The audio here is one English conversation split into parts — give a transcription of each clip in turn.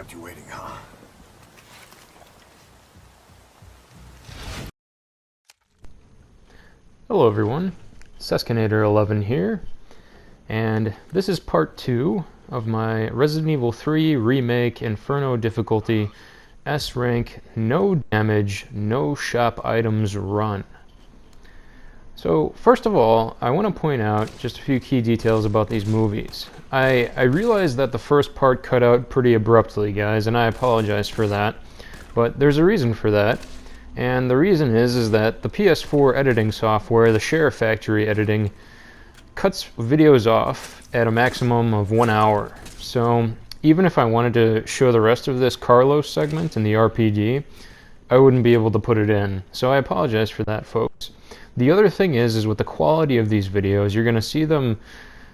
Kept you waiting, huh? Hello everyone, Seskinator11 here, and this is part 2 of my Resident Evil 3 Remake Inferno difficulty S rank no damage, no shop items run. So first of all, I want to point out just a few key details about these movies. I realize that the first part cut out pretty abruptly, guys, and I apologize for that, but there's a reason for that. And the reason is that the PS4 editing software, the SHAREfactory editing, cuts videos off at a maximum of 1 hour. So even if I wanted to show the rest of this Carlos segment in the RPD, I wouldn't be able to put it in. So I apologize for that, folks. The other thing is with the quality of these videos, you're going to see them,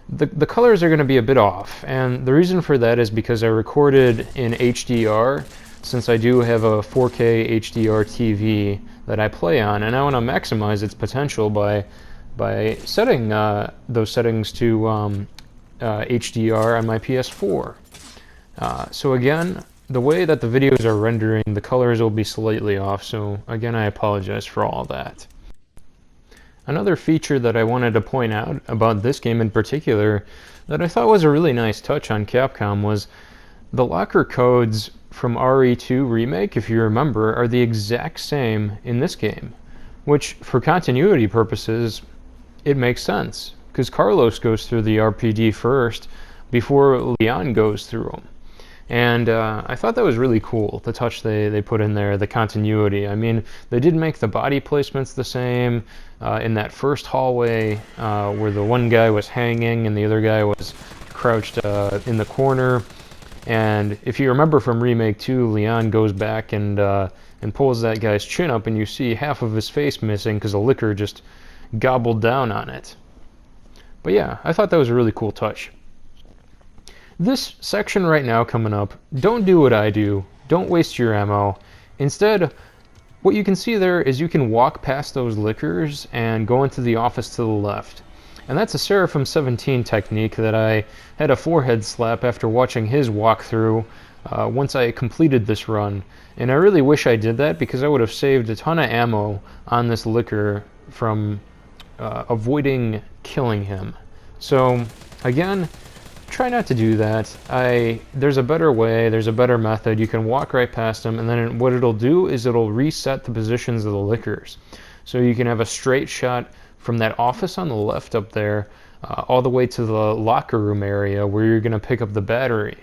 the colors are going to be a bit off. And the reason for that is because I recorded in HDR, since I do have a 4K HDR TV that I play on, and I want to maximize its potential by setting those settings to HDR on my PS4. So again, the way that the videos are rendering, the colors will be slightly off, so again, I apologize for all that. Another feature that I wanted to point out about this game in particular that I thought was a really nice touch on Capcom was the locker codes from RE2 Remake, if you remember, are the exact same in this game, which for continuity purposes, it makes sense, because Carlos goes through the RPD first before Leon goes through them. And I thought that was really cool, the touch they put in there, the continuity. I mean, they did make the body placements the same. In that first hallway where the one guy was hanging and the other guy was crouched in the corner. And if you remember from Remake 2, Leon goes back and pulls that guy's chin up, and you see half of his face missing because the liquor just gobbled down on it. But yeah, I thought that was a really cool touch. This section right now coming up, don't do what I do. Don't waste your ammo. Instead, what you can see there is you can walk past those liquors and go into the office to the left. And that's a Seraphim 17 technique that I had a forehead slap after watching his walkthrough once I completed this run. And I really wish I did that, because I would have saved a ton of ammo on this liquor from avoiding killing him. So again, try not to do that. There's a better way, there's a better method. You can walk right past him, and then what it'll do is it'll reset the positions of the liquors. So you can have a straight shot from that office on the left up there, all the way to the locker room area where you're going to pick up the battery.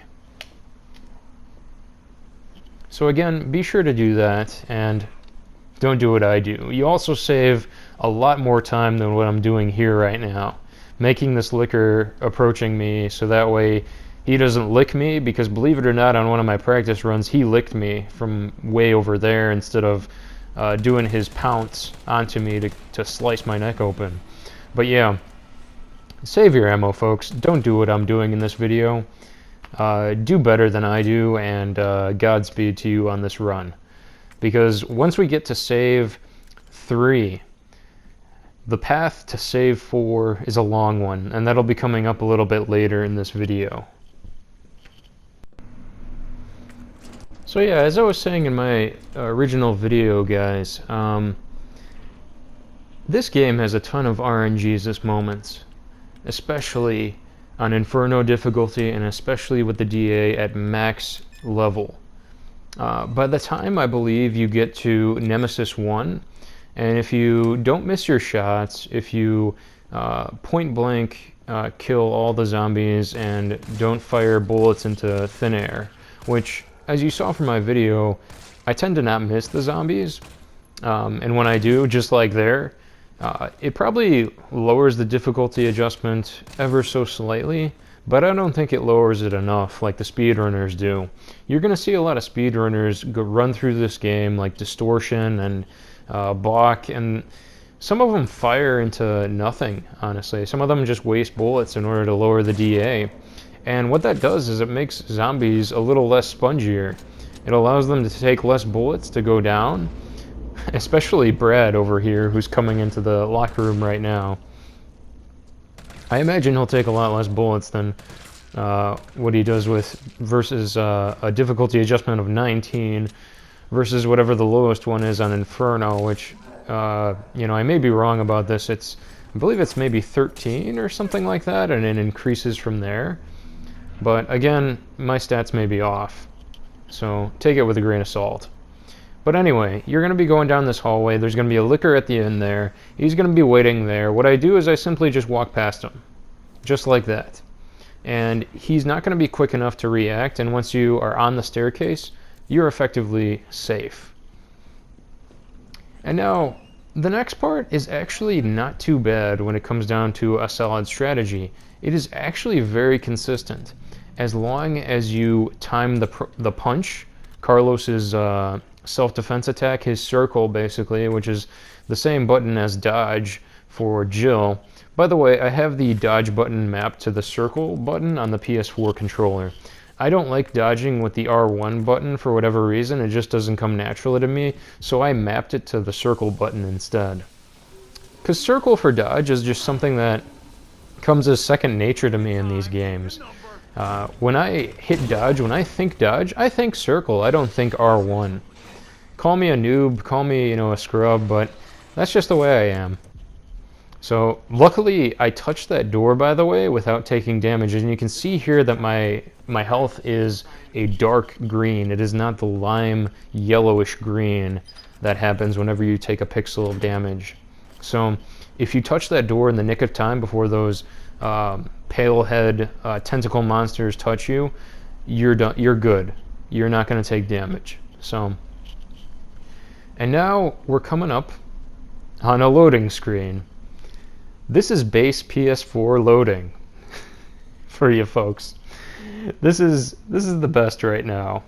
So again, be sure to do that, and don't do what I do. You also save a lot more time than what I'm doing here right now, making this liquor approaching me so that way he doesn't lick me, because believe it or not, on one of my practice runs, he licked me from way over there instead of doing his pounce onto me to slice my neck open. But yeah, save your ammo, folks. Don't do what I'm doing in this video. Do better than I do, and Godspeed to you on this run. Because once we get to save 3, the path to save 4 is a long one, and that'll be coming up a little bit later in this video. So yeah, as I was saying in my original video, guys, this game has a ton of RNGesus moments, especially on Inferno difficulty, and especially with the DA at max level. By the time I believe you get to Nemesis 1, and if you don't miss your shots, if you point blank kill all the zombies and don't fire bullets into thin air, which, as you saw from my video, I tend to not miss the zombies, and when I do, just like there, it probably lowers the difficulty adjustment ever so slightly, but I don't think it lowers it enough like the speedrunners do. You're going to see a lot of speedrunners run through this game like Distortion and Bach, and some of them fire into nothing, honestly. Some of them just waste bullets in order to lower the DA. And what that does is it makes zombies a little less spongier. It allows them to take less bullets to go down, especially Brad over here, who's coming into the locker room right now. I imagine he'll take a lot less bullets than what he does with versus a difficulty adjustment of 19 versus whatever the lowest one is on Inferno, which, you know, I may be wrong about this. I believe it's maybe 13 or something like that, and it increases from there. But again, my stats may be off, so take it with a grain of salt. But anyway, you're going to be going down this hallway. There's going to be a licker at the end there. He's going to be waiting there. What I do is I simply just walk past him, just like that. And he's not going to be quick enough to react, and once you are on the staircase, you're effectively safe. And now, the next part is actually not too bad when it comes down to a solid strategy. It is actually very consistent. As long as you time the punch, Carlos's self-defense attack, his circle basically, which is the same button as dodge for Jill. By the way, I have the dodge button mapped to the circle button on the PS4 controller. I don't like dodging with the R1 button for whatever reason. It just doesn't come naturally to me, so I mapped it to the circle button instead. Because circle for dodge is just something that comes as second nature to me in these games. When I hit dodge, when I think circle. I don't think R1. Call me a noob, call me, you know, a scrub, but that's just the way I am. So luckily I touched that door, by the way, without taking damage, and you can see here that my health is a dark green. It is not the lime yellowish green that happens whenever you take a pixel of damage. So if you touch that door in the nick of time before those pale head tentacle monsters touch you, you're done. You're good. You're not going to take damage. So, and now we're coming up on a loading screen. This is base PS4 loading for you folks. This is the best right now.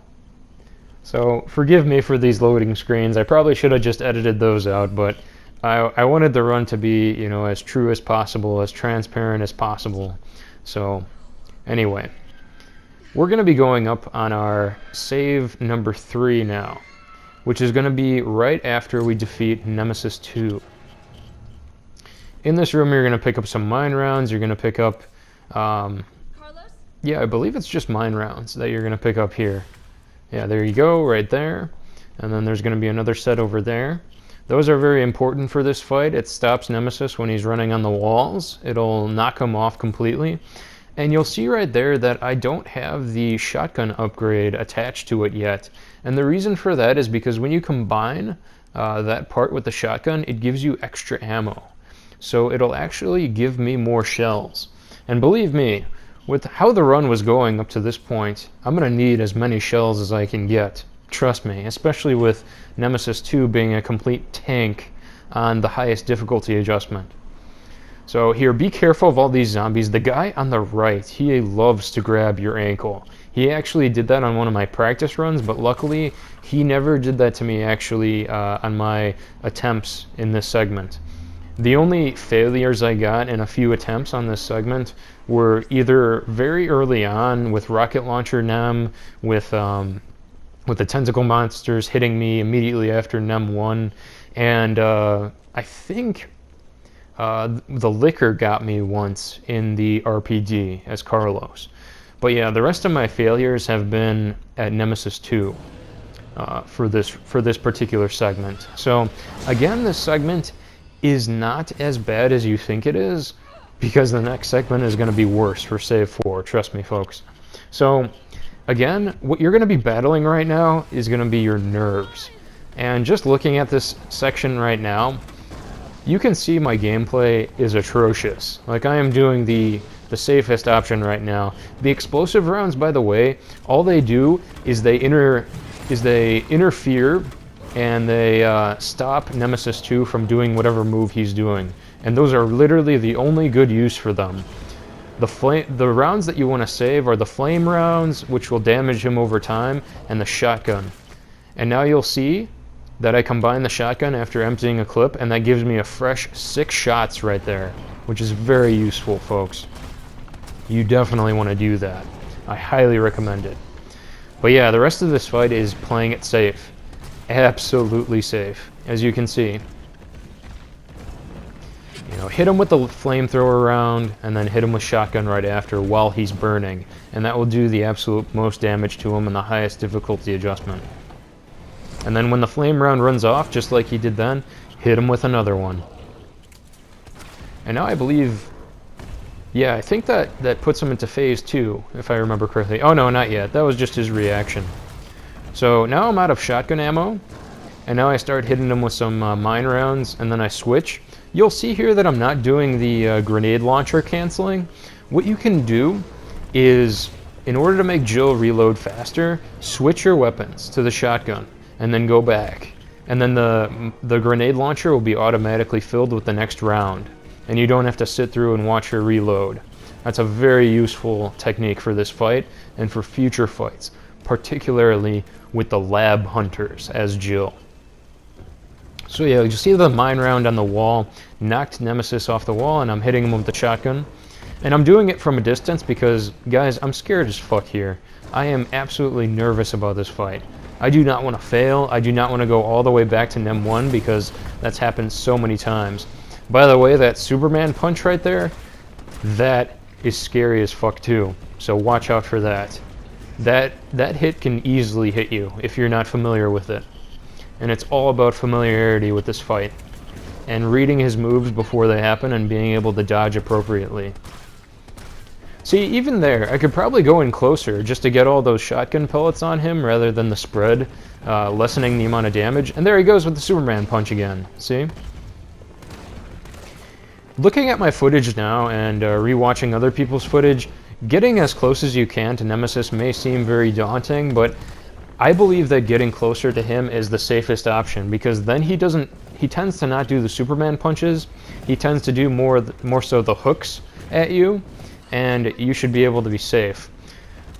So forgive me for these loading screens. I probably should have just edited those out, but I wanted the run to be, you know, as true as possible, as transparent as possible. So anyway, we're going to be going up on our save number 3 now, which is going to be right after we defeat Nemesis 2. In this room, you're going to pick up some mine rounds. You're going to pick up, Carlos? yeah, I believe it's just mine rounds that you're going to pick up here. Yeah, there you go, right there. And then there's going to be another set over there. Those are very important for this fight. It stops Nemesis when he's running on the walls. It'll knock him off completely. And you'll see right there that I don't have the shotgun upgrade attached to it yet. And the reason for that is because when you combine that part with the shotgun, it gives you extra ammo. So it'll actually give me more shells. And believe me, with how the run was going up to this point, I'm going to need as many shells as I can get. Trust me, especially with Nemesis 2 being a complete tank on the highest difficulty adjustment. So here, be careful of all these zombies. The guy on the right, he loves to grab your ankle. He actually did that on one of my practice runs, but luckily he never did that to me actually on my attempts in this segment. The only failures I got in a few attempts on this segment were either very early on with rocket launcher Nem, with the tentacle monsters hitting me immediately after Nem 1, and I think the licker got me once in the RPG as Carlos. But yeah, the rest of my failures have been at Nemesis 2 for this particular segment. So again, this segment is not as bad as you think it is, because the next segment is going to be worse for save 4. Trust me, folks. So again, what you're going to be battling right now is going to be your nerves. And just looking at this section right now, you can see my gameplay is atrocious. Like, I am doing the safest option right now. The explosive rounds, by the way, all they do is they interfere and they stop Nemesis 2 from doing whatever move he's doing. And those are literally the only good use for them. The rounds that you want to save are the flame rounds, which will damage him over time, and the shotgun. And now you'll see that I combine the shotgun after emptying a clip, and that gives me a fresh 6 shots right there, which is very useful, folks. You definitely want to do that. I highly recommend it. But yeah, the rest of this fight is playing it safe. Absolutely safe, as you can see. You know, hit him with the flamethrower round, and then hit him with shotgun right after while he's burning. And that will do the absolute most damage to him in the highest difficulty adjustment. And then when the flame round runs off, just like he did then, hit him with another one. And now I believe... yeah, I think that puts him into phase 2, if I remember correctly. Oh no, not yet. That was just his reaction. So now I'm out of shotgun ammo, and now I start hitting him with some mine rounds, and then I switch. You'll see here that I'm not doing the grenade launcher canceling. What you can do is, in order to make Jill reload faster, switch your weapons to the shotgun, and then go back. And then the grenade launcher will be automatically filled with the next round, and you don't have to sit through and watch her reload. That's a very useful technique for this fight, and for future fights, particularly with the lab hunters as Jill. So yeah, you see the mine round on the wall, knocked Nemesis off the wall, and I'm hitting him with the shotgun. And I'm doing it from a distance because, guys, I'm scared as fuck here. I am absolutely nervous about this fight. I do not want to fail. I do not want to go all the way back to Nem 1 because that's happened so many times. By the way, that Superman punch right there, that is scary as fuck too. So watch out for that. That hit can easily hit you if you're not familiar with it. And it's all about familiarity with this fight, and reading his moves before they happen and being able to dodge appropriately. See, even there, I could probably go in closer just to get all those shotgun pellets on him rather than the spread, lessening the amount of damage. And there he goes with the Superman punch again, see? Looking at my footage now and rewatching other people's footage, getting as close as you can to Nemesis may seem very daunting, but I believe that getting closer to him is the safest option, because then he tends to not do the Superman punches. He tends to do more so the hooks at you, and you should be able to be safe.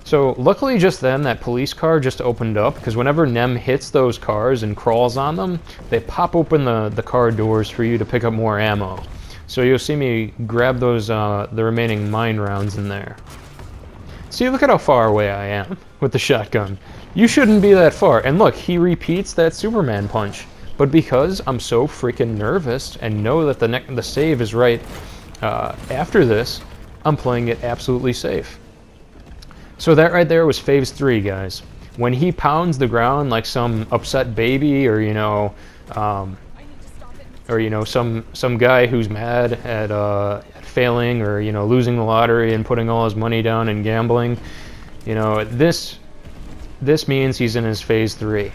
So luckily just then that police car just opened up, because whenever Nem hits those cars and crawls on them, they pop open the car doors for you to pick up more ammo. So you'll see me grab those the remaining mine rounds in there. See, look at how far away I am with the shotgun. You shouldn't be that far. And look, he repeats that Superman punch. But because I'm so freaking nervous and know that the save is right after this, I'm playing it absolutely safe. So that right there was phase 3, guys. When he pounds the ground like some upset baby, or some guy who's mad at failing, or losing the lottery and putting all his money down and gambling, this means he's in his phase 3.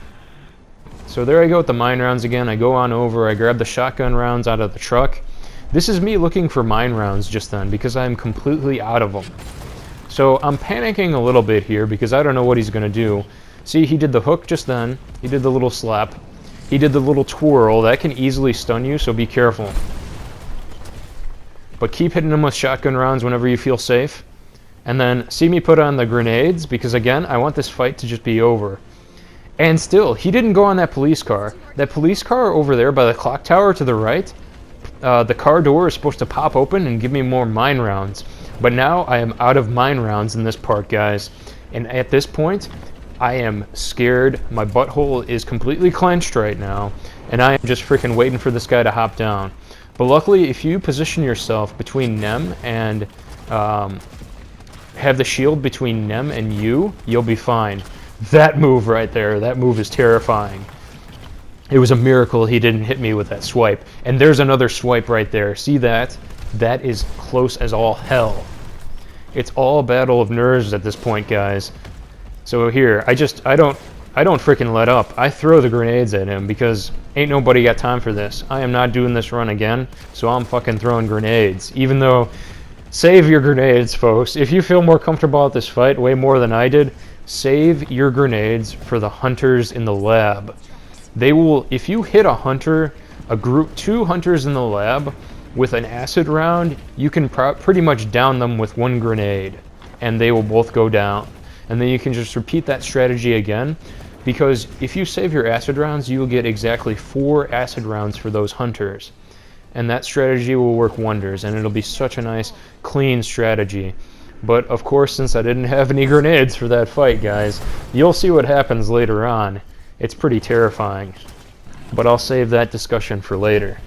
So there I go with the mine rounds again. I go on over, I grab the shotgun rounds out of the truck. This is me looking for mine rounds just then, because I'm completely out of them. So I'm panicking a little bit here because I don't know what he's going to do. See, he did the hook just then. He did the little slap. He did the little twirl. That can easily stun you, so be careful. But keep hitting him with shotgun rounds whenever you feel safe. And then see me put on the grenades, because again, I want this fight to just be over. And still, he didn't go on that police car. That police car over there by the clock tower to the right, the car door is supposed to pop open and give me more mine rounds. But now I am out of mine rounds in this part, guys. And at this point, I am scared. My butthole is completely clenched right now. And I am just freaking waiting for this guy to hop down. But luckily, if you position yourself between Nem and... have the shield between Nem and you'll be fine. That move right there, that move is terrifying. It was a miracle he didn't hit me with that swipe. And there's another swipe right there. See that? That is close as all hell. It's all a battle of nerves at this point, guys. So here, I don't freaking let up. I throw the grenades at him because ain't nobody got time for this. I am not doing this run again, so I'm fucking throwing grenades. Even though, save your grenades, folks. If you feel more comfortable at this fight, way more than I did, save your grenades for the hunters in the lab. They will, if you hit a hunter, two hunters in the lab with an acid round, you can pretty much down them with one grenade, and they will both go down. And then you can just repeat that strategy again, because if you save your acid rounds, you will get exactly 4 acid rounds for those hunters. And that strategy will work wonders, and it'll be such a nice, clean strategy. But of course, since I didn't have any grenades for that fight, guys, you'll see what happens later on. It's pretty terrifying. But I'll save that discussion for later.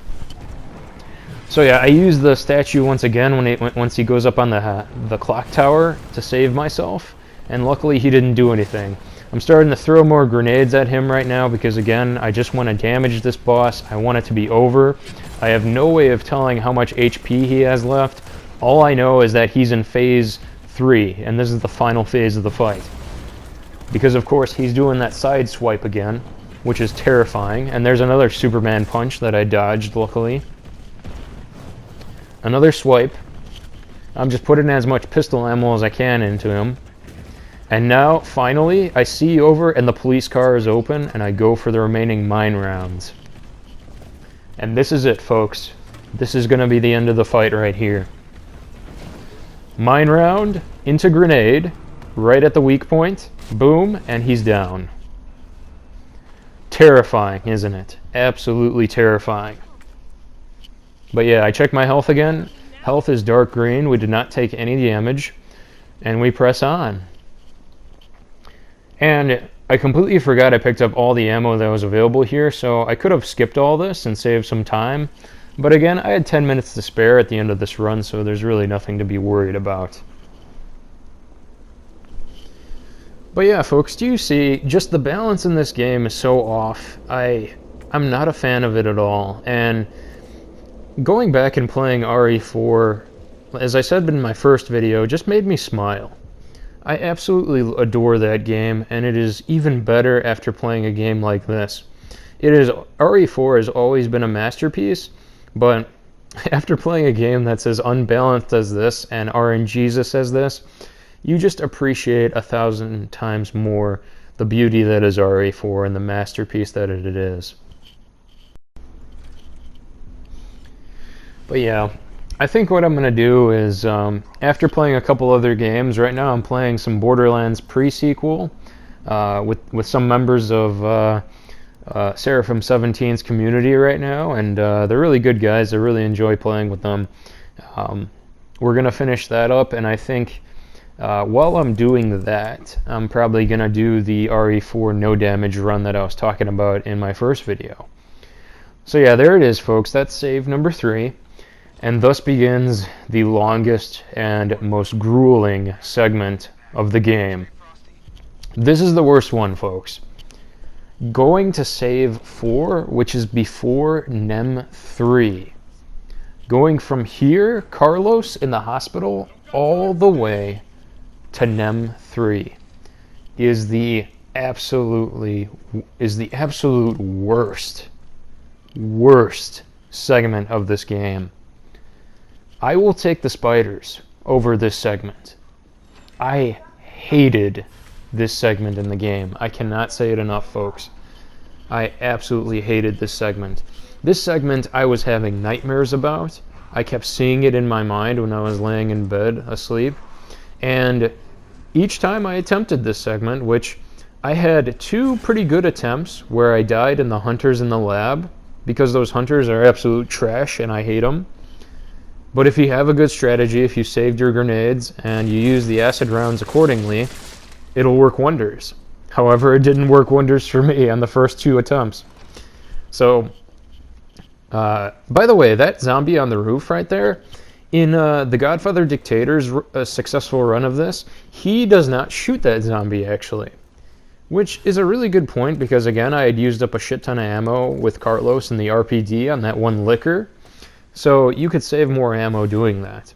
So yeah, I use the statue once again once he goes up on the clock tower to save myself, and luckily he didn't do anything. I'm starting to throw more grenades at him right now because again, I just want to damage this boss. I want it to be over. I have no way of telling how much HP he has left. All I know is that he's in phase 3, and this is the final phase of the fight. Because of course he's doing that side swipe again, which is terrifying, and there's another Superman punch that I dodged luckily. Another swipe. I'm just putting as much pistol ammo as I can into him. And now, finally, I see over and the police car is open, and I go for the remaining mine rounds. And this is it, folks. This is going to be the end of the fight right here. Mine round, into grenade, right at the weak point, boom, and he's down. Terrifying, isn't it? Absolutely terrifying. But yeah, I check my health again. Health is dark green. We did not take any damage. And we press on. And I completely forgot I picked up all the ammo that was available here, so I could have skipped all this and saved some time. But again, I had 10 minutes to spare at the end of this run, so there's really nothing to be worried about. But yeah, folks, do you see, just the balance in this game is so off. I'm not a fan of it at all. And going back and playing RE4, as I said in my first video, just made me smile. I absolutely adore that game, and it is even better after playing a game like this. RE4 has always been a masterpiece, but after playing a game that's as unbalanced as this and RNGesus as this, you just appreciate 1,000 times more the beauty that is RE4 and the masterpiece that it is. But yeah, I think what I'm going to do is, after playing a couple other games, right now I'm playing some Borderlands pre-sequel with some members of Seraphim 17's community right now, and they're really good guys. I really enjoy playing with them. We're going to finish that up, and I think while I'm doing that, I'm probably going to do the RE4 no damage run that I was talking about in my first video. So yeah, there it is, folks. That's save number 3. And thus begins the longest and most grueling segment of the game. This is the worst one, folks. Going to save 4, which is before NEM 3. Going from here, Carlos in the hospital, all the way to NEM 3 is the absolute worst segment of this game. I will take the spiders over this segment. I hated this segment in the game. I cannot say it enough, folks. I absolutely hated this segment. This segment I was having nightmares about. I kept seeing it in my mind when I was laying in bed asleep. And each time I attempted this segment, which I had 2 pretty good attempts where I died in the hunters in the lab, because those hunters are absolute trash and I hate them. But if you have a good strategy, if you saved your grenades and you use the acid rounds accordingly, it'll work wonders. However, it didn't work wonders for me on the first 2 attempts. So, by the way, that zombie on the roof right there, in the Godfather Dictator's successful run of this, he does not shoot that zombie, actually. Which is a really good point, because again, I had used up a shit ton of ammo with Carlos and the RPD on that one liquor. So you could save more ammo doing that.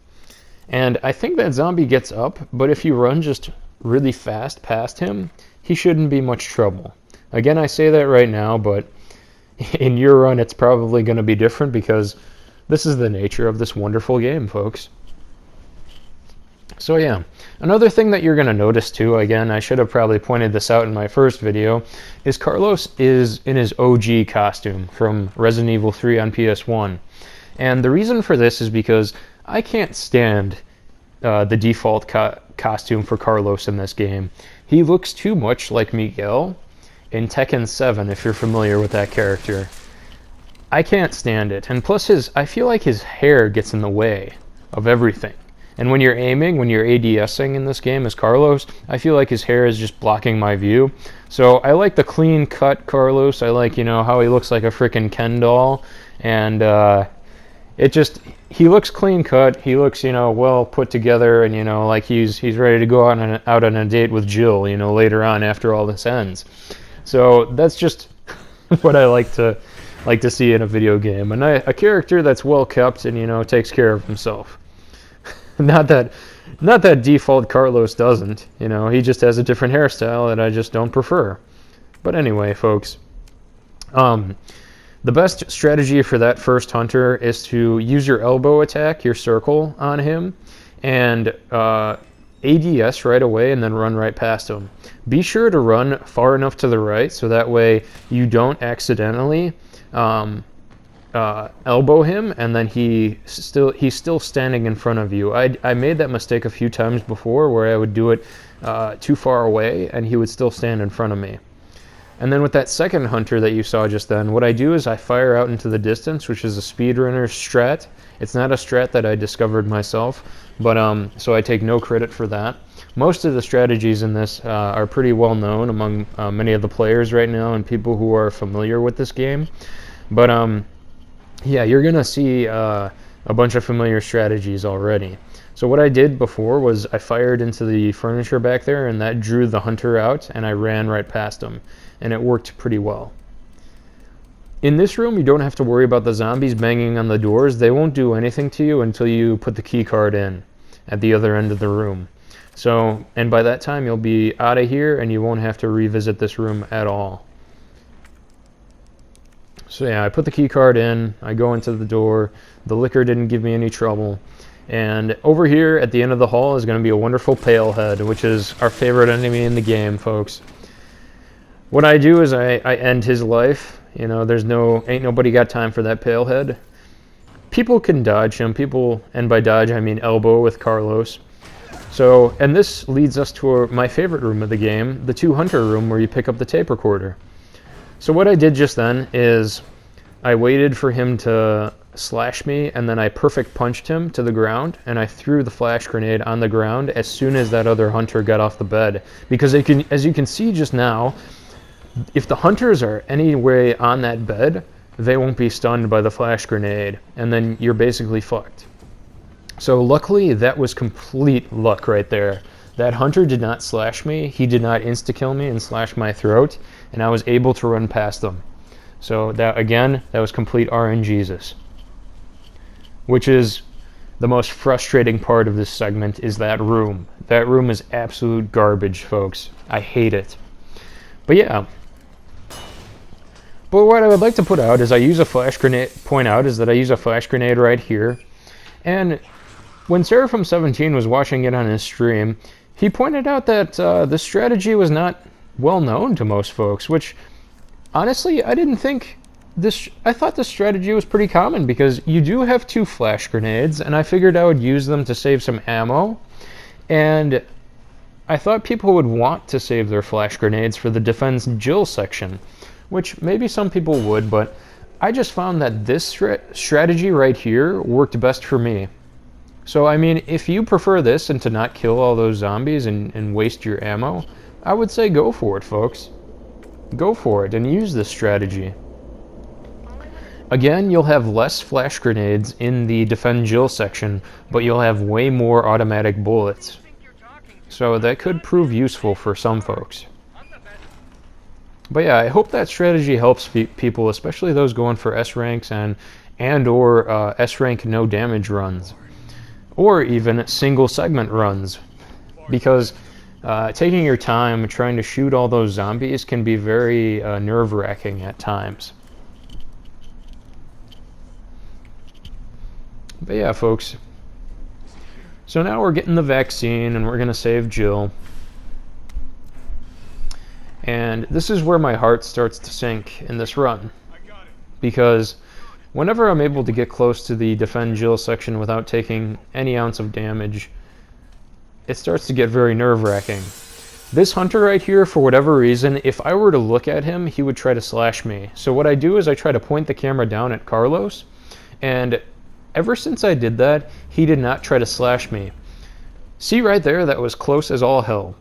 And I think that zombie gets up, but if you run just really fast past him, he shouldn't be much trouble. Again, I say that right now, but in your run it's probably going to be different, because this is the nature of this wonderful game, folks. So yeah, another thing that you're going to notice too, again, I should have probably pointed this out in my first video, is Carlos is in his OG costume from Resident Evil 3 on PS1. And the reason for this is because I can't stand the default costume for Carlos in this game. He looks too much like Miguel in Tekken 7, if you're familiar with that character. I can't stand it. And plus I feel like his hair gets in the way of everything. And when you're aiming, when you're ADSing in this game as Carlos, I feel like his hair is just blocking my view. So I like the clean cut Carlos. I like, how he looks like a freaking Ken doll. And it just, he looks clean cut. He looks, well put together, and like he's ready to go out on a date with Jill, later on after all this ends. So that's just what I like to see in a video game, and a character that's well kept and takes care of himself. Not that default Carlos doesn't. He just has a different hairstyle that I just don't prefer. But anyway, folks. The best strategy for that first hunter is to use your elbow attack, your circle, on him, and ADS right away and then run right past him. Be sure to run far enough to the right so that way you don't accidentally elbow him and then he's still standing in front of you. I made that mistake a few times before where I would do it too far away and he would still stand in front of me. And then with that second hunter that you saw just then, what I do is I fire out into the distance, which is a speedrunner strat. It's not a strat that I discovered myself, but so I take no credit for that. Most of the strategies in this are pretty well known among many of the players right now and people who are familiar with this game. But yeah, you're gonna see a bunch of familiar strategies already. So what I did before was I fired into the furniture back there, and that drew the hunter out, and I ran right past him, and it worked pretty well. In this room, you don't have to worry about the zombies banging on the doors. They won't do anything to you until you put the key card in at the other end of the room. So, and by that time, you'll be out of here, and you won't have to revisit this room at all. So yeah, I put the key card in, I go into the door, the liquor didn't give me any trouble, and over here at the end of the hall is going to be a wonderful Palehead, which is our favorite enemy in the game, folks. What I do is I end his life. Ain't nobody got time for that Palehead. People can dodge him, and by dodge I mean elbow with Carlos. So, and this leads us to my favorite room of the game, the 2-hunter room where you pick up the tape recorder. So what I did just then is I waited for him to slash me, and then I perfect punched him to the ground, and I threw the flash grenade on the ground as soon as that other hunter got off the bed. Because as you can see just now, if the hunters are any way on that bed, they won't be stunned by the flash grenade, and then you're basically fucked. So luckily, that was complete luck right there. That hunter did not slash me, he did not insta-kill me and slash my throat, and I was able to run past them. So that was complete RNGesus. Which is the most frustrating part of this segment, is that room. That room is absolute garbage, folks. I hate it. But yeah. But what I would like to point out is I use a flash grenade right here. And when Seraphim17 was watching it on his stream, he pointed out that the strategy was not well known to most folks, which honestly I didn't think. I thought this strategy was pretty common because you do have 2 flash grenades, and I figured I would use them to save some ammo, and I thought people would want to save their flash grenades for the defense Jill section, which maybe some people would, but I just found that this strategy right here worked best for me. So I mean, if you prefer this and to not kill all those zombies and waste your ammo, I would say go for it, folks. Go for it and use this strategy. Again, you'll have less flash grenades in the Defend Jill section, but you'll have way more automatic bullets. So that could prove useful for some folks. But yeah, I hope that strategy helps people, especially those going for S ranks and or S rank no damage runs, or even single segment runs, because taking your time trying to shoot all those zombies can be very nerve-wracking at times. But yeah, folks. So now we're getting the vaccine and we're going to save Jill. And this is where my heart starts to sink in this run. Because whenever I'm able to get close to the Defend Jill section without taking any ounce of damage, it starts to get very nerve-wracking. This hunter right here, for whatever reason, if I were to look at him, he would try to slash me. So what I do is I try to point the camera down at Carlos, and ever since I did that, he did not try to slash me. See right there, that was close as all hell.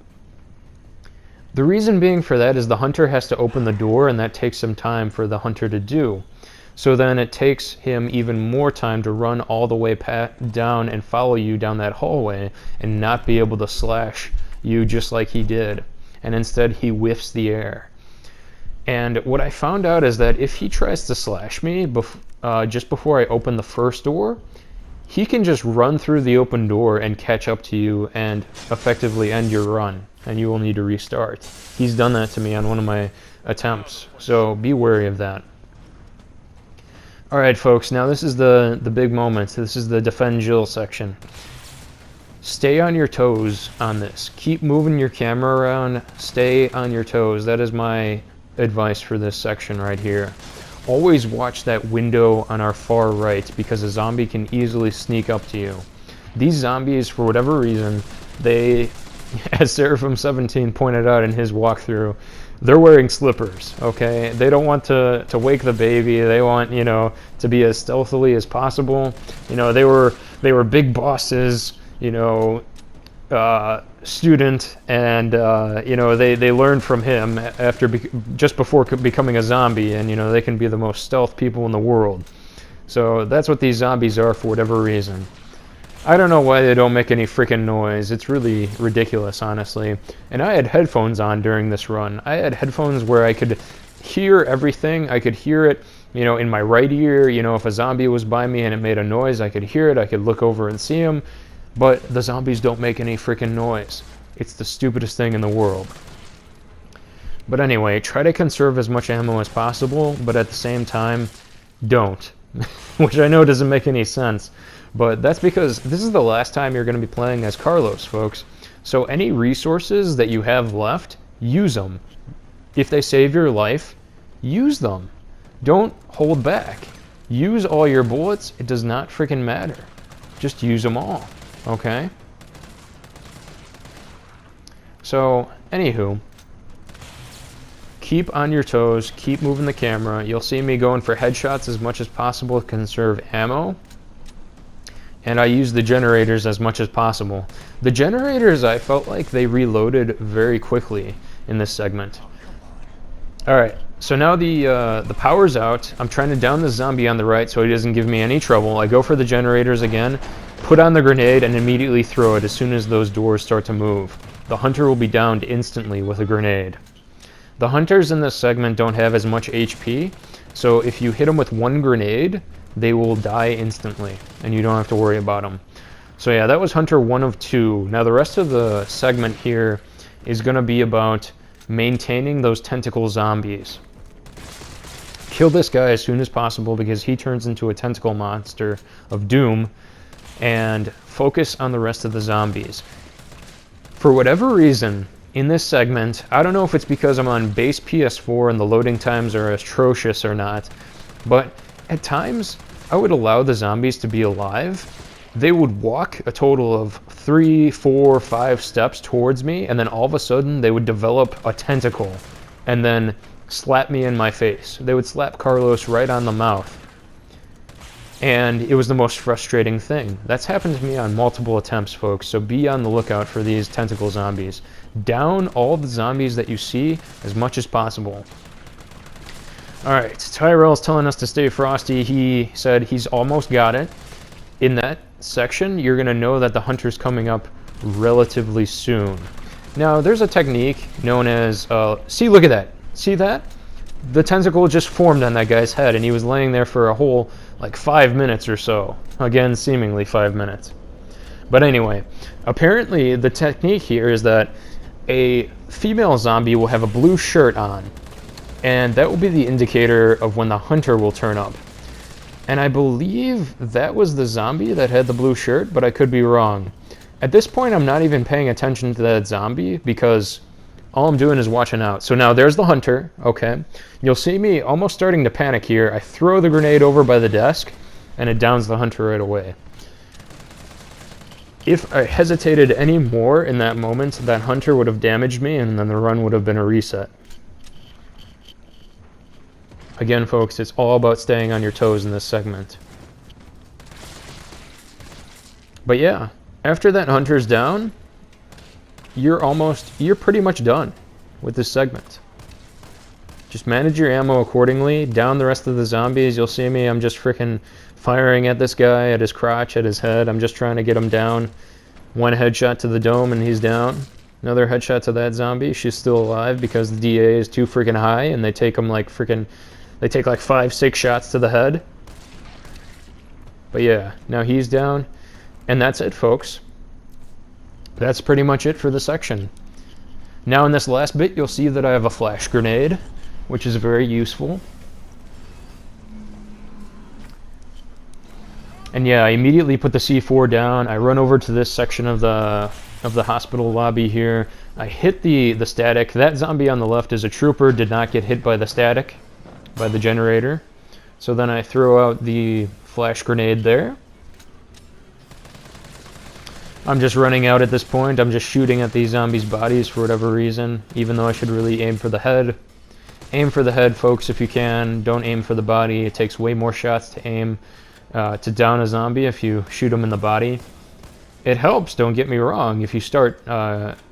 The reason being for that is the hunter has to open the door, and that takes some time for the hunter to do. So then it takes him even more time to run all the way down and follow you down that hallway and not be able to slash you just like he did. And instead he whiffs the air. And what I found out is that if he tries to slash me just before I open the first door, he can just run through the open door and catch up to you and effectively end your run, and you will need to restart. He's done that to me on one of my attempts, so be wary of that. Alright folks, now this is the big moment. This is the Defend Jill section. Stay on your toes on this. Keep moving your camera around. Stay on your toes. That is my advice for this section right here. Always watch that window on our far right, because a zombie can easily sneak up to you. These zombies, for whatever reason, they, as Seraphim17 pointed out in his walkthrough, they're wearing slippers, okay? They don't want to wake the baby. They want, you know, to be as stealthily as possible. You know, they were big bosses, you know, student, and you know, they learned from him after just before becoming a zombie, and you know, they can be the most stealth people in the world. So that's what these zombies are for whatever reason. I don't know why they don't make any freaking noise. It's really ridiculous, honestly. And I had headphones on during this run. I had headphones where I could hear everything. I could hear it, you know, in my right ear. You know, if a zombie was by me and it made a noise, I could hear it. I could look over and see him. But the zombies don't make any freaking noise. It's the stupidest thing in the world. But anyway, try to conserve as much ammo as possible, but at the same time, don't. Which I know doesn't make any sense. But that's because this is the last time you're going to be playing as Carlos, folks. So any resources that you have left, use them. If they save your life, use them. Don't hold back. Use all your bullets. It does not freaking matter. Just use them all. Okay? So, anywho, keep on your toes, keep moving the camera. You'll see me going for headshots as much as possible to conserve ammo. And I use the generators as much as possible. The generators, I felt like they reloaded very quickly in this segment. Alright, so now the power's out. I'm trying to down the zombie on the right so he doesn't give me any trouble. I go for the generators again, put on the grenade, and immediately throw it as soon as those doors start to move. The hunter will be downed instantly with a grenade. The hunters in this segment don't have as much HP, so if you hit them with one grenade, they will die instantly, and you don't have to worry about them. So yeah, that was Hunter 1 of 2. Now the rest of the segment here is going to be about maintaining those tentacle zombies. Kill this guy as soon as possible because he turns into a tentacle monster of doom, and focus on the rest of the zombies. For whatever reason, in this segment, I don't know if it's because I'm on base PS4 and the loading times are atrocious or not, but at times, I would allow the zombies to be alive. They would walk a total of 3, 4, 5 steps towards me, and then all of a sudden they would develop a tentacle and then slap me in my face. They would slap Carlos right on the mouth. And it was the most frustrating thing. That's happened to me on multiple attempts, folks, so be on the lookout for these tentacle zombies. Down all the zombies that you see as much as possible. Alright, Tyrell's telling us to stay frosty. He said he's almost got it. In that section, you're going to know that the hunter's coming up relatively soon. Now, there's a technique known as... see, look at that. See that? The tentacle just formed on that guy's head, and he was laying there for a whole, like, 5 minutes or so. Again, seemingly 5 minutes. But anyway, apparently the technique here is that a female zombie will have a blue shirt on, and that will be the indicator of when the hunter will turn up. And I believe that was the zombie that had the blue shirt, but I could be wrong. At this point, I'm not even paying attention to that zombie because all I'm doing is watching out. So now there's the hunter, okay? You'll see me almost starting to panic here. I throw the grenade over by the desk, and it downs the hunter right away. If I hesitated any more in that moment, that hunter would have damaged me, and then the run would have been a reset. Again, folks, it's all about staying on your toes in this segment. But yeah, after that hunter's down, you're pretty much done with this segment. Just manage your ammo accordingly. Down the rest of the zombies. You'll see me. I'm just freaking firing at this guy, at his crotch, at his head. I'm just trying to get him down. One headshot to the dome and he's down. Another headshot to that zombie. She's still alive because the DA is too freaking high and they take them like freaking... They take like 5-6 shots to the head. But yeah, now he's down. And that's it, folks. That's pretty much it for the section. Now in this last bit, you'll see that I have a flash grenade, which is very useful. And yeah, I immediately put the C4 down. I run over to this section of the hospital lobby here. I hit the static. That zombie on the left is a trooper, did not get hit by the static, by the generator. So then I throw out the flash grenade there. I'm just running out at this point. I'm just shooting at these zombies' bodies for whatever reason, even though I should really aim for the head. Aim for the head, folks, if you can. Don't aim for the body. It takes way more shots to aim to down a zombie if you shoot them in the body. It helps, don't get me wrong, if you start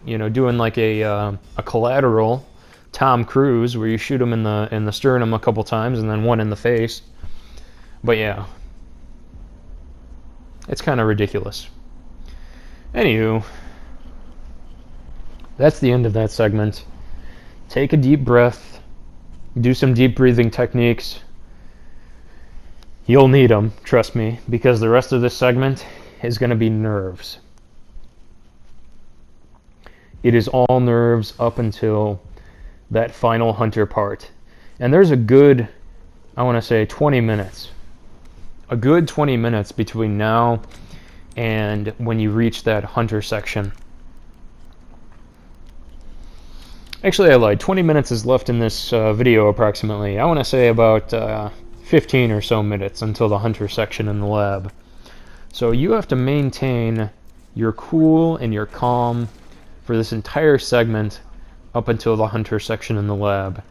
you know, doing like a collateral Tom Cruise where you shoot them in the sternum a couple times and then one in the face. But yeah, it's kind of ridiculous. Anywho, that's the end of that segment. Take a deep breath, do some deep breathing techniques. You'll need them, trust me, because the rest of this segment is going to be nerves. It is all nerves up until that final hunter part. And there's a good, I want to say 20 minutes. A good 20 minutes between now and when you reach that hunter section. Actually, I lied. 20 minutes is left in this video approximately. I want to say about 15 or so minutes until the hunter section in the lab. So you have to maintain your cool and your calm for this entire segment up until the hunter section in the lab.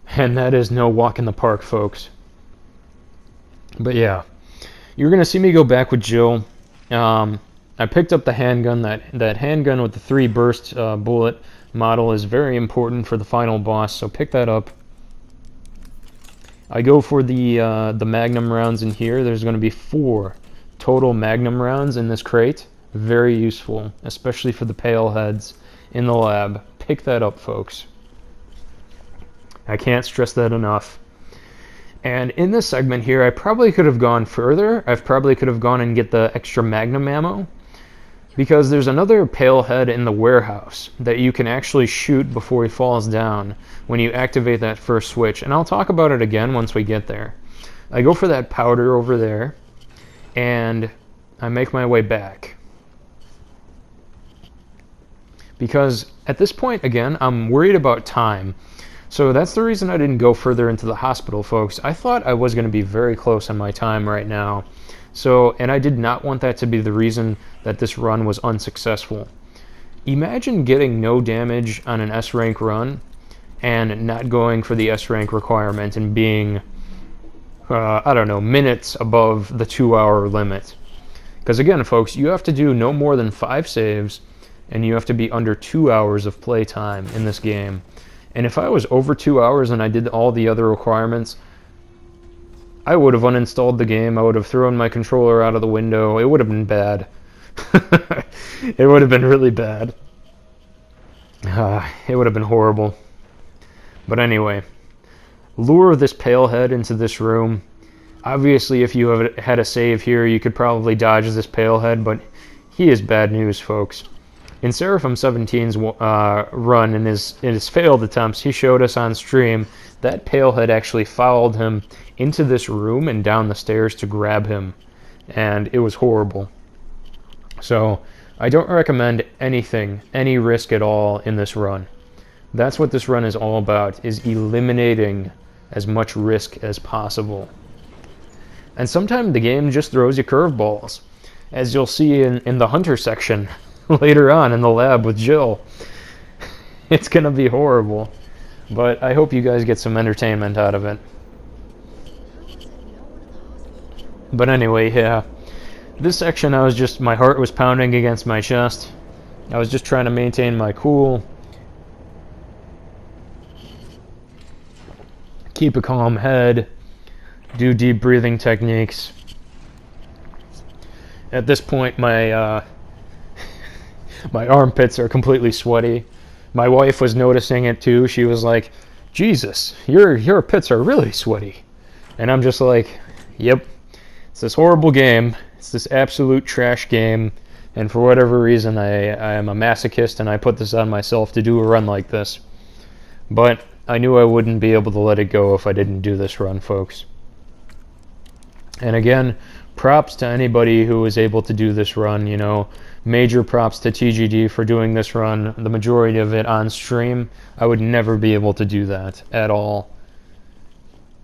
And that is no walk in the park, folks. But yeah, you're going to see me go back with Jill. I picked up the handgun. That handgun with the 3 burst bullet model is very important for the final boss, so pick that up. I go for the Magnum rounds in here. There's going to be 4 total Magnum rounds in this crate. Very useful, especially for the pale heads in the lab. Pick that up, folks. I can't stress that enough. And in this segment here, I probably could have gone further. I probably could have gone and get the extra Magnum ammo, because there's another pale head in the warehouse that you can actually shoot before he falls down when you activate that first switch. And I'll talk about it again once we get there. I go for that powder over there, and I make my way back. Because at this point, again, I'm worried about time. So that's the reason I didn't go further into the hospital, folks. I thought I was going to be very close on my time right now. So, and I did not want that to be the reason that this run was unsuccessful. Imagine getting no damage on an S rank run and not going for the S rank requirement and being, I don't know, minutes above the 2-hour limit. Because again, folks, you have to do no more than 5 saves and you have to be under 2 hours of playtime in this game. And if I was over 2 hours and I did all the other requirements, I would have uninstalled the game. I would have thrown my controller out of the window. It would have been bad. It would have been really bad. It would have been horrible. But anyway, lure this pale head into this room. Obviously, if you had a save here, you could probably dodge this pale head, but he is bad news, folks. In Seraphim 17's run, in his failed attempts, he showed us on stream that Palehead actually followed him into this room and down the stairs to grab him, and it was horrible. So I don't recommend anything, any risk at all in this run. That's what this run is all about, is eliminating as much risk as possible. And sometimes the game just throws you curveballs, as you'll see in the Hunter section later on in the lab with Jill. It's gonna be horrible, but I hope you guys get some entertainment out of it. But anyway, yeah, this section my heart was pounding against my chest. I was just trying to maintain my cool. keep a calm head, do deep breathing techniques. At this point, my my armpits are completely sweaty. My wife was noticing it too. She was like, "Jesus, your pits are really sweaty." And I'm just like, "Yep, it's this horrible game. It's this absolute trash game. And for whatever reason, I am a masochist and I put this on myself to do a run like this. But I knew I wouldn't be able to let it go if I didn't do this run, folks." And again, props to anybody who was able to do this run. You know, major props to TGD for doing this run, the majority of it on stream. I would never be able to do that at all.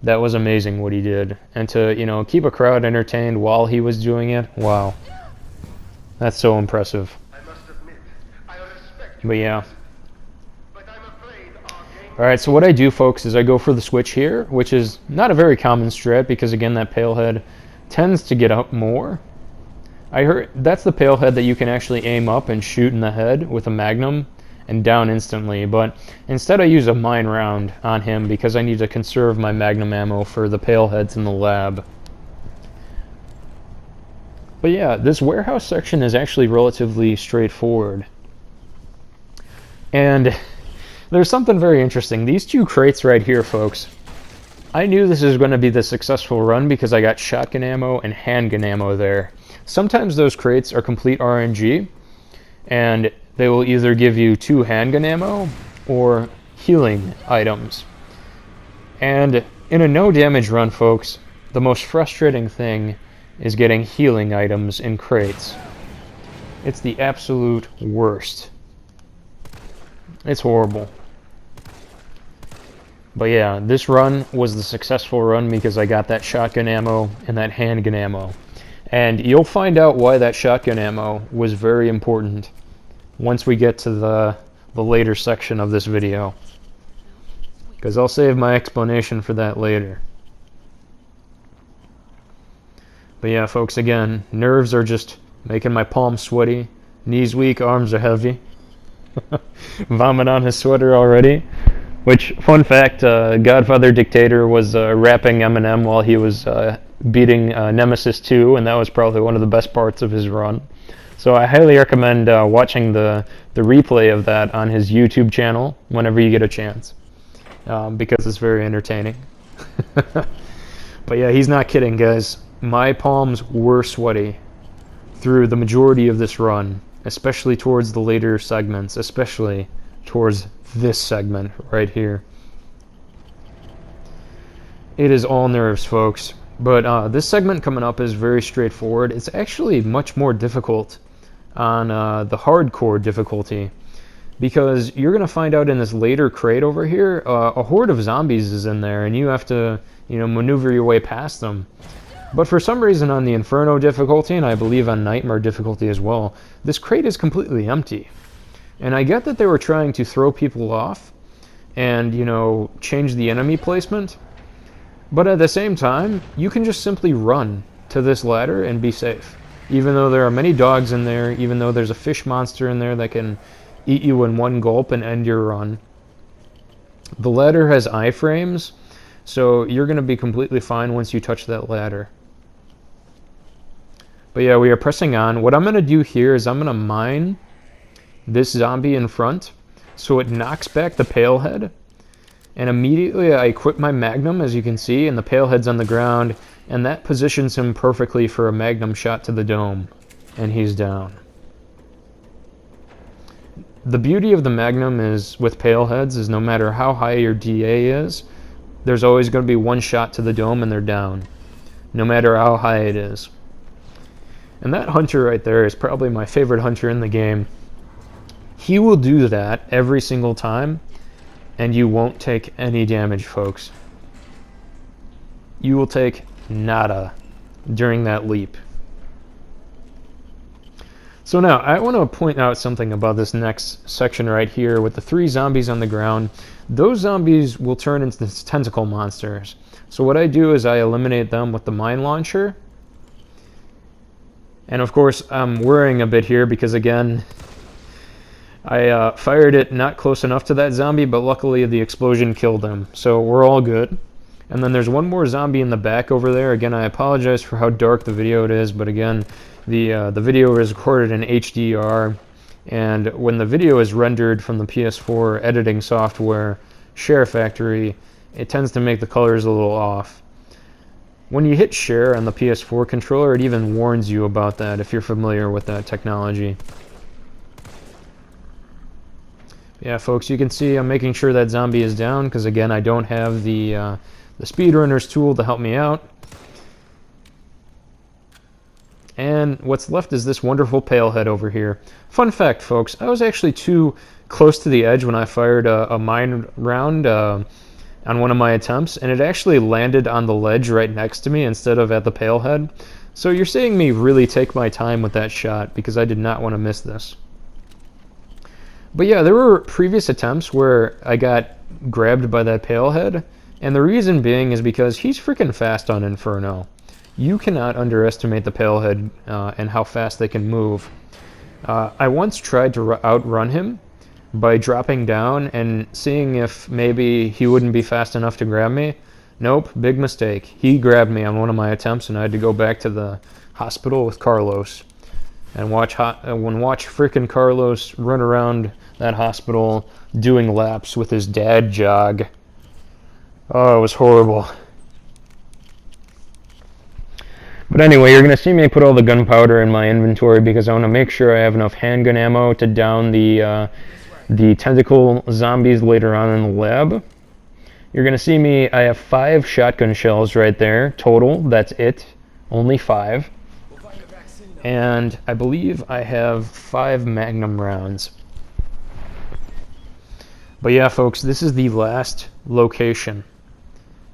That was amazing what he did. And to, you know, keep a crowd entertained while he was doing it, wow. That's so impressive. But yeah. Alright, so what I do, folks, is I go for the switch here, which is not a very common strat because, again, that pale head tends to get up more. I heard that's the pale head that you can actually aim up and shoot in the head with a magnum and down instantly, but instead I use a mine round on him because I need to conserve my magnum ammo for the pale heads in the lab. But yeah, this warehouse section is actually relatively straightforward. And there's something very interesting. These two crates right here, folks. I knew this was going to be the successful run because I got shotgun ammo and handgun ammo there. Sometimes those crates are complete RNG, and they will either give you 2 handgun ammo or healing items. And in a no damage run, folks, the most frustrating thing is getting healing items in crates. It's the absolute worst. It's horrible. But yeah, this run was the successful run because I got that shotgun ammo and that handgun ammo. And you'll find out why that shotgun ammo was very important once we get to the later section of this video. Because I'll save my explanation for that later. But yeah, folks, again, nerves are just making my palms sweaty, knees weak, arms are heavy. Vomit on his sweater already. Which, fun fact, Godfather Dictator was rapping Eminem while he was beating Nemesis 2, and that was probably one of the best parts of his run. So I highly recommend watching the replay of that on his YouTube channel whenever you get a chance, because it's very entertaining. But yeah, he's not kidding, guys. My palms were sweaty through the majority of this run, especially towards the later segments, especially towards this segment right here. It is all nerves, folks. But this segment coming up is very straightforward. It's actually much more difficult on the hardcore difficulty, because you're going to find out in this later crate over here, a horde of zombies is in there, and you have to, you know, maneuver your way past them. But for some reason on the Inferno difficulty, and I believe on Nightmare difficulty as well, this crate is completely empty. And I get that they were trying to throw people off and, you know, change the enemy placement. But at the same time, you can just simply run to this ladder and be safe. Even though there are many dogs in there, even though there's a fish monster in there that can eat you in one gulp and end your run. The ladder has iframes, so you're going to be completely fine once you touch that ladder. But yeah, we are pressing on. What I'm going to do here is I'm going to mine this zombie in front so it knocks back the pale head. And immediately I equip my magnum, as you can see, and the pale head's on the ground, and that positions him perfectly for a magnum shot to the dome. And he's down. The beauty of the magnum is, with pale heads, is no matter how high your DA is, there's always going to be one shot to the dome and they're down, no matter how high it is. And that hunter right there is probably my favorite hunter in the game. He will do that every single time, and you won't take any damage, folks. You will take nada during that leap. So now, I want to point out something about this next section right here with the 3 zombies on the ground. Those zombies will turn into tentacle monsters. So what I do is I eliminate them with the mine launcher. And of course, I'm worrying a bit here because, again, I fired it not close enough to that zombie, but luckily the explosion killed him. So we're all good. And then there's one more zombie in the back over there. Again, I apologize for how dark the video it is, but again, the video is recorded in HDR, and when the video is rendered from the PS4 editing software, SHAREfactory, it tends to make the colors a little off. When you hit share on the PS4 controller, it even warns you about that if you're familiar with that technology. Yeah, folks, you can see I'm making sure that zombie is down because, again, I don't have the speedrunner's tool to help me out. And what's left is this wonderful palehead over here. Fun fact, folks, I was actually too close to the edge when I fired a mine round on one of my attempts, and it actually landed on the ledge right next to me instead of at the palehead. So you're seeing me really take my time with that shot because I did not want to miss this. But yeah, there were previous attempts where I got grabbed by that palehead, and the reason being is because he's freaking fast on Inferno. You cannot underestimate the palehead and how fast they can move. I once tried to outrun him by dropping down and seeing if maybe he wouldn't be fast enough to grab me. Nope, big mistake. He grabbed me on one of my attempts, and I had to go back to the hospital with Carlos and watch freaking Carlos run around that hospital doing laps with his dad jog. Oh, it was horrible. But anyway, you're going to see me put all the gunpowder in my inventory because I want to make sure I have enough handgun ammo to down the tentacle zombies later on in the lab. You're going to see me, I have 5 shotgun shells right there, total, that's it, only 5. And I believe I have 5 magnum rounds. But yeah, folks, this is the last location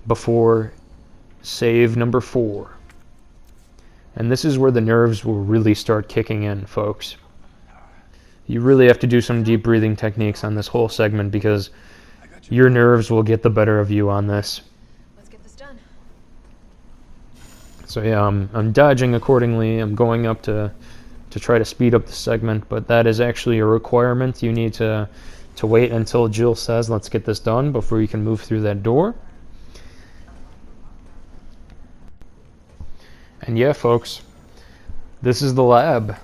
before save number 4. And this is where the nerves will really start kicking in, folks. You really have to do some deep breathing techniques on this whole segment because your nerves will get the better of you on this. Let's get this done. So yeah, I'm dodging accordingly. I'm going up to try to speed up the segment, but that is actually a requirement. You need to wait until Jill says, let's get this done before you can move through that door. And yeah, folks, this is the lab.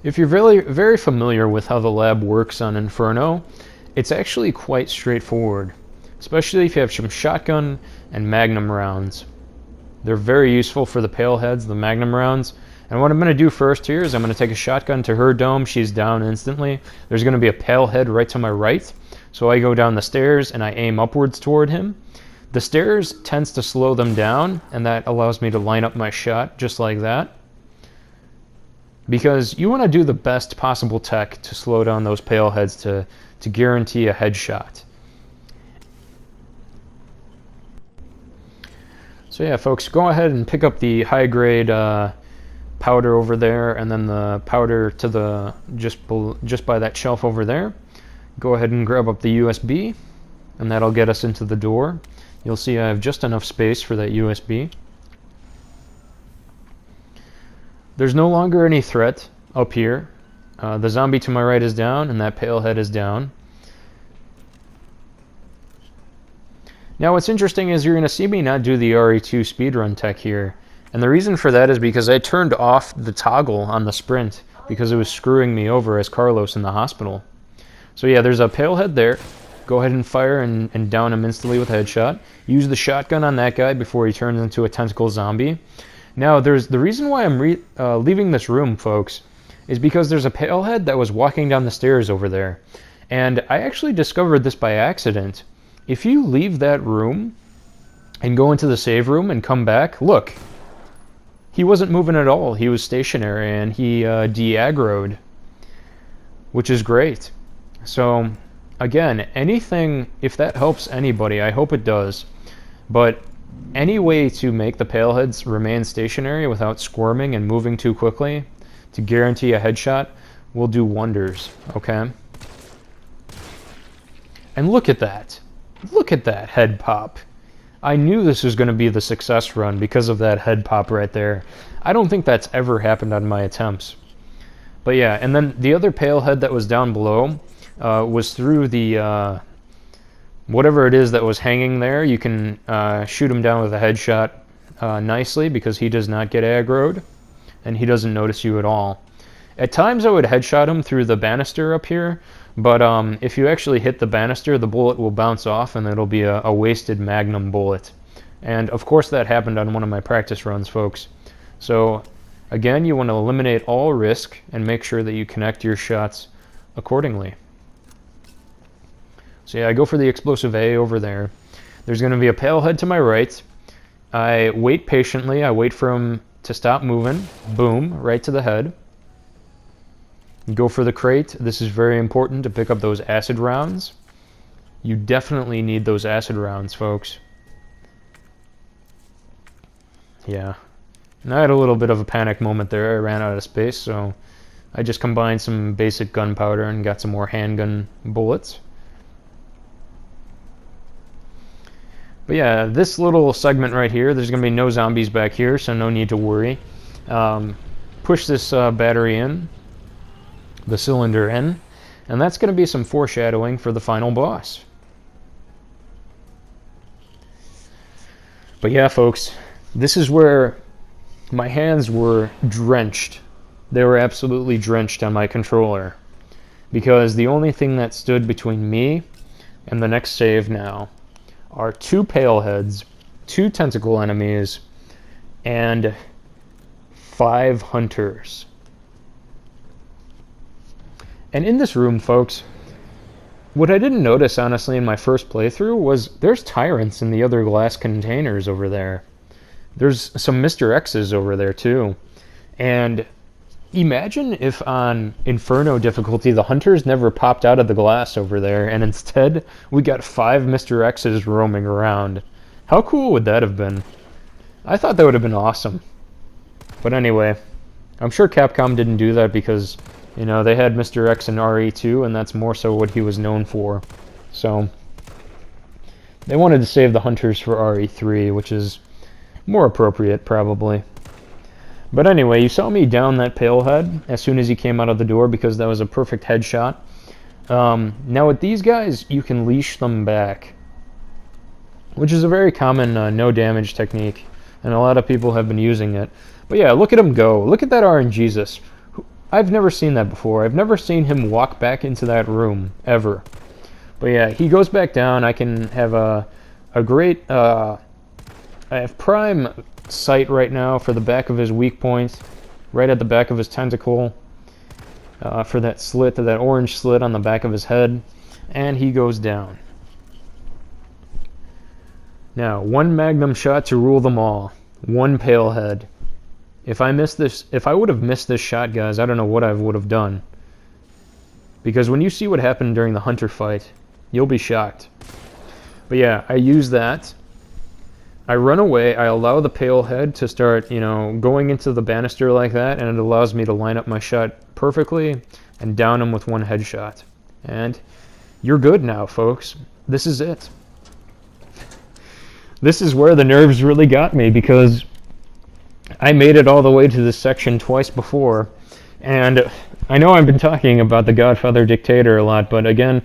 If you're very familiar with how the lab works on Inferno, it's actually quite straightforward, especially if you have some shotgun and magnum rounds. They're very useful for the paleheads, the magnum rounds. And what I'm going to do first here is I'm going to take a shotgun to her dome. She's down instantly. There's going to be a palehead right to my right. So I go down the stairs and I aim upwards toward him. The stairs tends to slow them down, and that allows me to line up my shot just like that. Because you want to do the best possible tech to slow down those paleheads to guarantee a headshot. So yeah, folks, go ahead and pick up the high-grade powder over there, and then the powder to the just by that shelf over there. Go ahead and grab up the USB, and that'll get us into the door. You'll see I have just enough space for that USB. There's no longer any threat up here. The zombie to my right is down, and that palehead is down. Now what's interesting is you're going to see me not do the RE2 speedrun tech here. And the reason for that is because I turned off the toggle on the sprint because it was screwing me over as Carlos in the hospital. So yeah, there's a palehead there. Go ahead and fire and down him instantly with a headshot. Use the shotgun on that guy before he turns into a tentacle zombie. Now, there's the reason why I'm leaving this room, folks, is because there's a palehead that was walking down the stairs over there. And I actually discovered this by accident. If you leave that room and go into the save room and come back, look. He wasn't moving at all. He was stationary, and he de-aggroed, which is great. So again, anything, if that helps anybody, I hope it does. But any way to make the paleheads remain stationary without squirming and moving too quickly to guarantee a headshot will do wonders, okay? And look at that. Look at that head pop. I knew this was going to be the success run because of that head pop right there. I don't think that's ever happened on my attempts. But yeah, and then the other palehead that was down below was through the whatever it is that was hanging there, you can shoot him down with a headshot nicely, because he does not get aggroed, and he doesn't notice you at all. At times I would headshot him through the banister up here, but if you actually hit the banister, the bullet will bounce off and it'll be a wasted magnum bullet. And of course that happened on one of my practice runs, folks. So again, you want to eliminate all risk and make sure that you connect your shots accordingly. So yeah, I go for the explosive A over there. There's going to be a pale head to my right. I wait patiently. I wait for him to stop moving. Boom, right to the head. Go for the crate. This is very important to pick up those acid rounds. You definitely need those acid rounds, folks. Yeah. And I had a little bit of a panic moment there. I ran out of space, so I just combined some basic gunpowder and got some more handgun bullets. But yeah, this little segment right here, there's going to be no zombies back here, so no need to worry. Push this battery in, the cylinder in, and that's going to be some foreshadowing for the final boss. But yeah, folks, this is where my hands were drenched. They were absolutely drenched on my controller, because the only thing that stood between me and the next save now are 2 pale heads, 2 tentacle enemies, and 5 hunters. And in this room, folks, what I didn't notice, honestly, in my first playthrough was there's tyrants in the other glass containers over there. There's some Mr. X's over there, too. And imagine if on Inferno difficulty the hunters never popped out of the glass over there, and instead we got 5 Mr. X's roaming around. How cool would that have been? I thought that would have been awesome. But anyway, I'm sure Capcom didn't do that because, you know, they had Mr. X in RE2, and that's more so what he was known for. So they wanted to save the hunters for RE3, which is more appropriate, probably. But anyway, you saw me down that pale head as soon as he came out of the door, because that was a perfect headshot. Now with these guys, you can leash them back, which is a very common no damage technique, and a lot of people have been using it. But yeah, look at him go. Look at that RNGesus. I've never seen that before. I've never seen him walk back into that room, ever. But yeah, he goes back down. I can have a great... I have prime sight right now for the back of his weak point, right at the back of his tentacle, for that slit, that orange slit on the back of his head, and he goes down. Now, 1 magnum shot to rule them all. 1 pale head. If I would have missed this shot, guys, I don't know what I would have done. Because when you see what happened during the hunter fight, you'll be shocked. But yeah, I use that. I run away, I allow the pale head to start, you know, going into the banister like that, and it allows me to line up my shot perfectly and down him with 1 headshot. And you're good now, folks. This is it. This is where the nerves really got me, because I made it all the way to this section twice before, and I know I've been talking about the Godfather Dictator a lot, but again,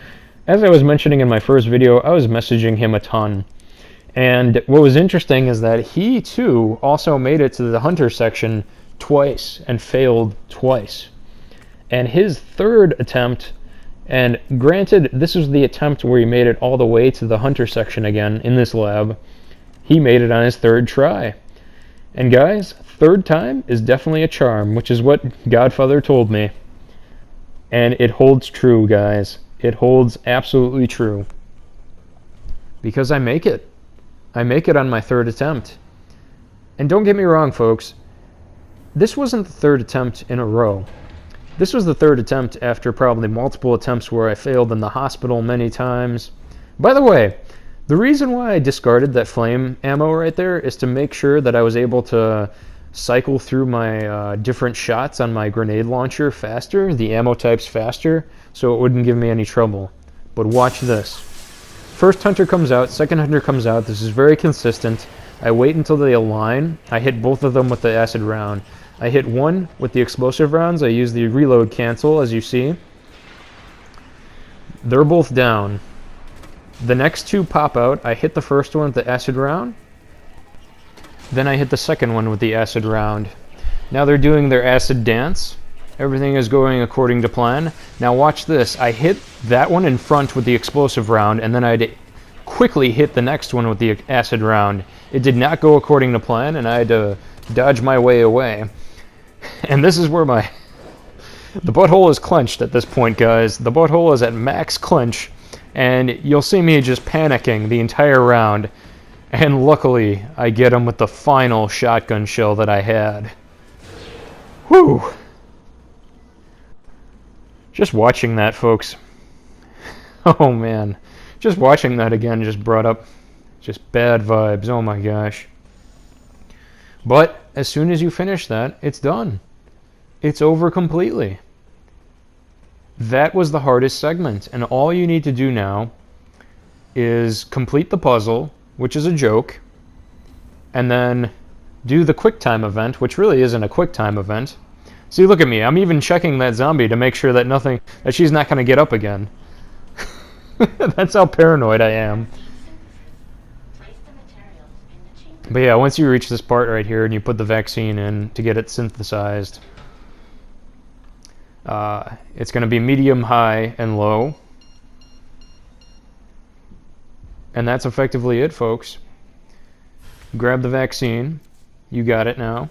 as I was mentioning in my first video, I was messaging him a ton. And what was interesting is that he, too, also made it to the hunter section twice and failed twice. And his 3rd attempt, and granted, this was the attempt where he made it all the way to the hunter section again in this lab, he made it on his 3rd try. And guys, 3rd time is definitely a charm, which is what Godfather told me. And it holds true, guys. It holds absolutely true. Because I make it. I make it on my 3rd attempt. And don't get me wrong, folks. This wasn't the 3rd attempt in a row. This was the 3rd attempt after probably multiple attempts where I failed in the hospital many times. By the way, the reason why I discarded that flame ammo right there is to make sure that I was able to cycle through my different shots on my grenade launcher faster, the ammo types faster, so it wouldn't give me any trouble. But watch this. First hunter comes out, second hunter comes out. This is very consistent. I wait until they align. I hit both of them with the acid round. I hit one with the explosive rounds. I use the reload cancel, as you see. They're both down. The next two pop out. I hit the first one with the acid round. Then I hit the second one with the acid round. Now they're doing their acid dance. Everything is going according to plan. Now watch this. I hit that one in front with the explosive round, and then I quickly hit the next one with the acid round. It did not go according to plan, and I had to dodge my way away. And this is where the butthole is clenched at this point, guys. The butthole is at max clench, and you'll see me just panicking the entire round. And luckily, I get him with the final shotgun shell that I had. Whew! Just watching that, folks. Oh man. Just watching that again just brought up just bad vibes. Oh my gosh. But as soon as you finish that, it's done. It's over completely. That was the hardest segment, and all you need to do now is complete the puzzle, which is a joke, and then do the QuickTime event, which really isn't a QuickTime event. See, look at me. I'm even checking that zombie to make sure that she's not going to get up again. That's how paranoid I am. But yeah, once you reach this part right here and you put the vaccine in to get it synthesized, it's going to be medium, high, and low. And that's effectively it, folks. Grab the vaccine. You got it now.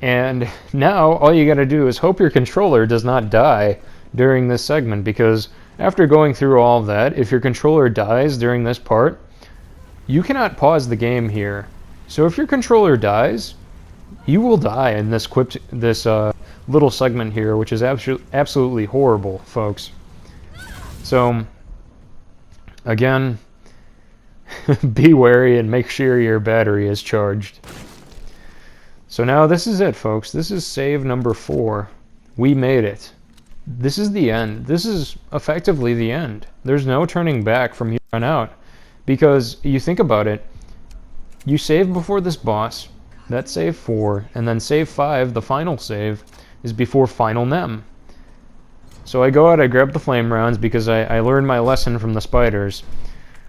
And now all you got to do is hope your controller does not die during this segment, because after going through all of that, if your controller dies during this part, you cannot pause the game here. So if your controller dies, you will die in this little segment here, which is absolutely horrible, folks. So again, be wary and make sure your battery is charged. So now this is it, folks. This is save number 4. We made it. This is the end. This is effectively the end. There's no turning back from here on out. Because you think about it, you save before this boss, that's save 4, and then save 5, the final save, is before final NEM. So I go out, I grab the flame rounds because I learned my lesson from the spiders.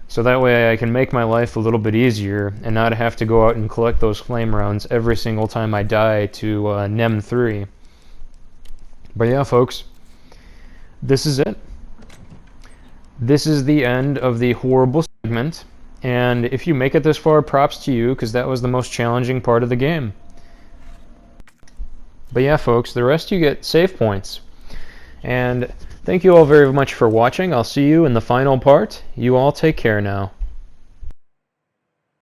So that way I can make my life a little bit easier and not have to go out and collect those flame rounds every single time I die to NEM 3. But yeah, folks, this is it. This is the end of the horrible segment, and if you make it this far, props to you, because that was the most challenging part of the game. But yeah, folks, the rest you get save points. And thank you all very much for watching. I'll see you in the final part. You all take care now.